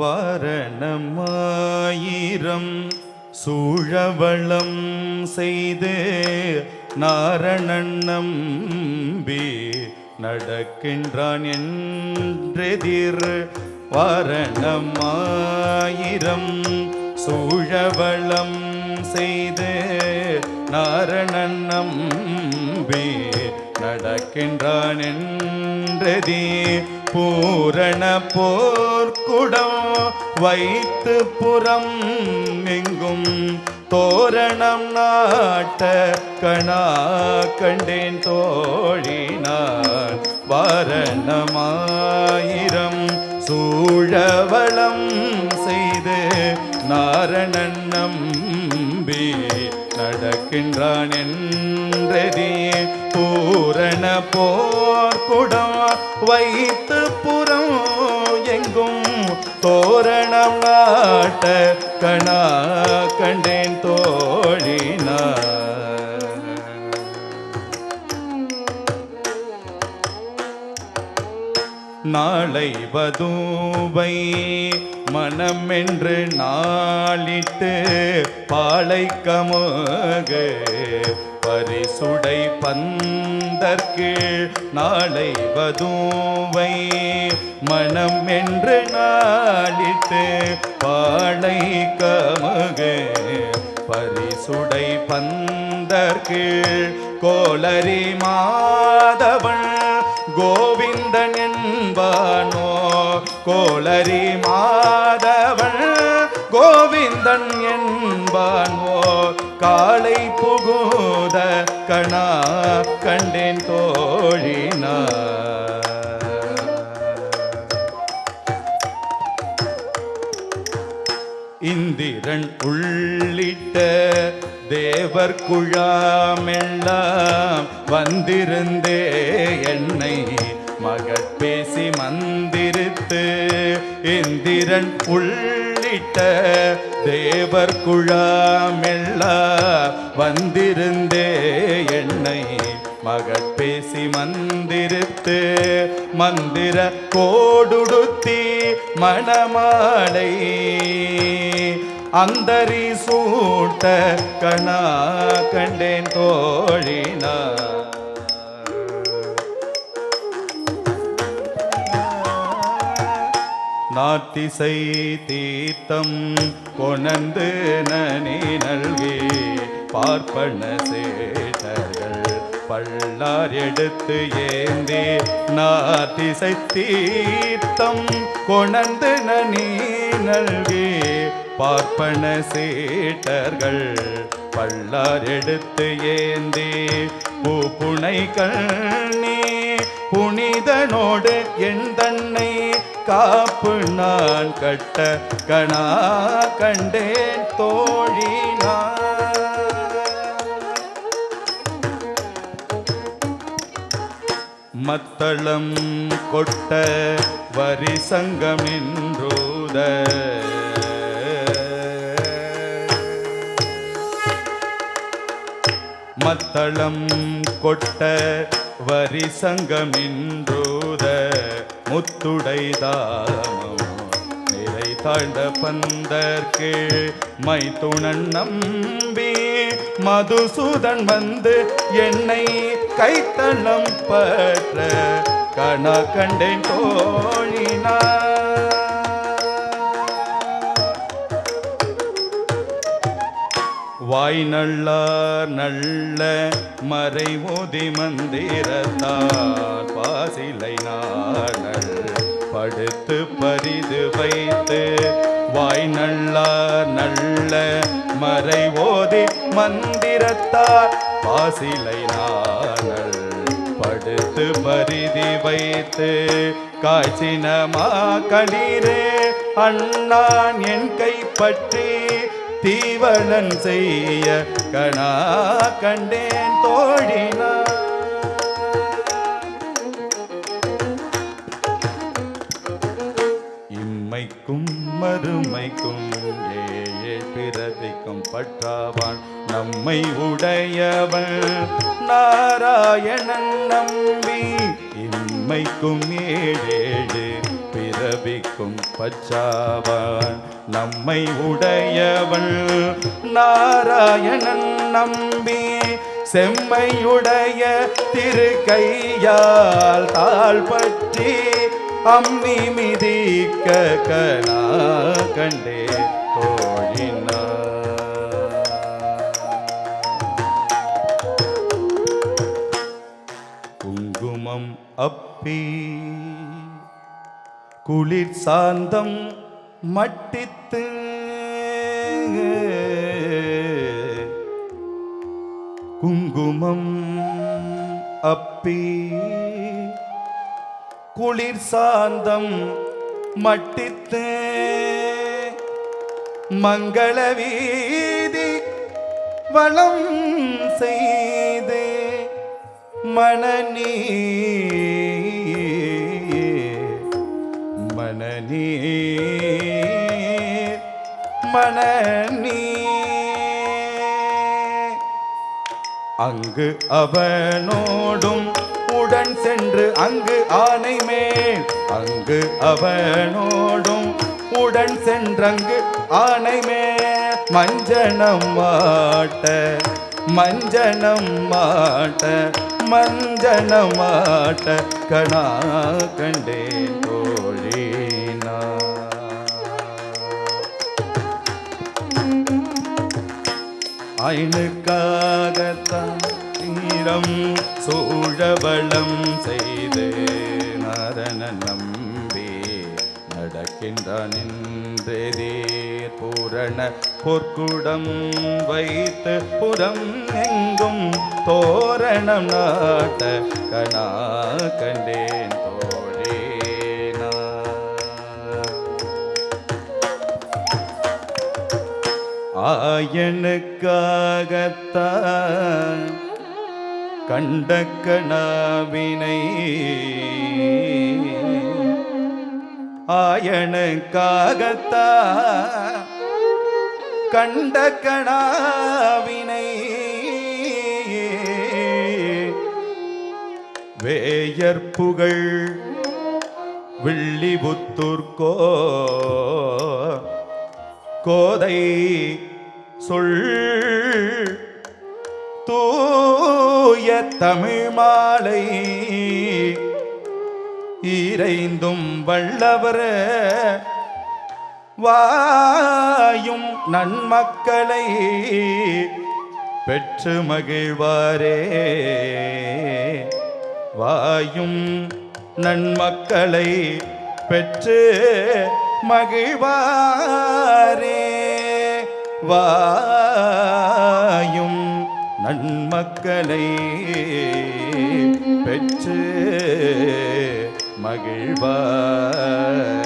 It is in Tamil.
வாரணமாயிரம் சூழவளம் செய்து நாரணன் நம்பி நடக்கின்றான் என்றெதிர் வாரணமாயிரம் சூழவளம் செய்து நாரணன் நம்பி நடக்கின்றான் என்றெதி பூரண போர்க்குடம் வைத்து புறம் எங்கும் தோரணம் நாட்ட கணா கண்டேன் தோழினான் வாரணமாயிரம் சூழவளம் செய்து நாரணன் நம்பி நடக்கின்றான் என்றெதி பூரண போர்க்குடம் வைத்து புறம் எங்கும் தோரணம் நாட்ட கணா கண்டேன் தோழினார். நாளை வதூவை மனமென்று நாளிட்டு பாலை கமுகு பரிசுடை பந்தற்கு நாளை வதூவை மனம் என்று நாளிட்டு பாலை கமுகு பரிசுடை பந்தற்கு கோளரி மாதவன் கோவிந்தன் என்பானோ கோளரி மாதவன் கோவிந்தன் என்பானோ காலை புகுத கணா கண்டேன் தோழினார். இந்திரன் உள்ளிட்ட தேவர் குழாமெல்லாம் வந்திருந்தே என்னை மகட்பேசி மந்திரித்து இந்திரன் உள்ளிட்ட தேவர் குழாமெல்லாம் வந்திருந்தே என்னை மகட்பேசி மந்திரித்து மந்திர கோடுடுத்தி மணமாலை அந்தரி சூட்ட கணா கண்டேன் தோழினார். நாத்திசை தீர்த்தம் கொணந்து நனி நல்கி பார்ப்பன சேட்டர்கள் பள்ளார் எடுத்து ஏந்தி நாத்திசை தீர்த்தம் கொணந்து நனி நல்கி பார்ப்பன சேட்டர்கள் பள்ளார் எடுத்து ஏந்தி பூப்புனை கண்ணி புனிதனோடு என் தன்னை காப்பு நான் கட்ட கணா கண்டேன் தோழினார். மத்தளம் கொட்ட வரி சங்கமின்றூத மத்தளம் கொட்ட வரி சங்கமின்றூத முத்துடைதாமம் நிறை தாழ்ந்த பந்தற்கு மைத்துணன் நம்பி மதுசூதன் வந்து என்னை கைத்தளம் பற்ற கணா கண்டேன் தோழினார். வாய் நல்லார் நல்ல மறை ஓதி மந்திரத்தார் பாசிலை நாணல் படுத்து பரிது வைத்து வாய் நல்லார் நல்ல மறை ஓதி மந்திரத்தார் பாசிலை நாணல் படுத்து பரிதி வைத்து காய்ச்சினமா களிரே அண்ணான் என் கைப்பற்றி தீவளன் செய்ய கணா கண்டேன் தோழினார். இம்மைக்கும் மறுமைக்கும் ஏழே பிறவிக்கும் பற்றாவான் நம்மை உடையவன் நாராயணன் நம்பி இம்மைக்கும் ஏழேழு பிற பிறவிக்கும் பச்சாவான் நம்மை உடையவள் நாராயணன் நம்பி செம்மையுடைய திருக்கையால் தாழ் பற்றி அம்மி மிதிக்க கனா கண்டே தோழினா. குங்குமம் அப்பி குளிர் சாந்தம் மட்டித்து குங்குமம் அப்பி குளிர் சாந்தம் மட்டித்து மங்கள வீதி வளம் செய்து மனநீ அங்கு அவனோடும் உடன் சென்று அங்கு ஆனை மேல் அங்கு அவனோடும் உடன் சென்றங்கு ஆனை மேல் மஞ்சனம் மாட்ட மஞ்சனம் மாட்ட மஞ்சனம் மாட்ட கணா கண்டே தோழினா. ஆயனுக்காகத்தான் தீரம் சூழவளம் செய்து நரன நம்பி நடக்கின்றான் என்றேதீர் பூரண பொற்குடம் வைத்து புறம் எங்கும் தோரணம் நாட்ட கணா கண்டேன் தோழினா. ஆயனுக்காகத்தான் கண்ட கனாவினை ஆயனுக்காகத்தான் கண்ட கனாவினை வேயற்புகழ் வில்லிபுத்தூர்கோ கோதை சொல் தூய தமிழ் மாலை ஈரைந்தும் வல்லவர் வாயும் நன்மக்களை பெற்று மகிழ்வாரே வாயும் நன்மக்களை பெற்று மகிழ்வாரே வாயும் நன்மக்களை பெற்று மகிழ்வாரே.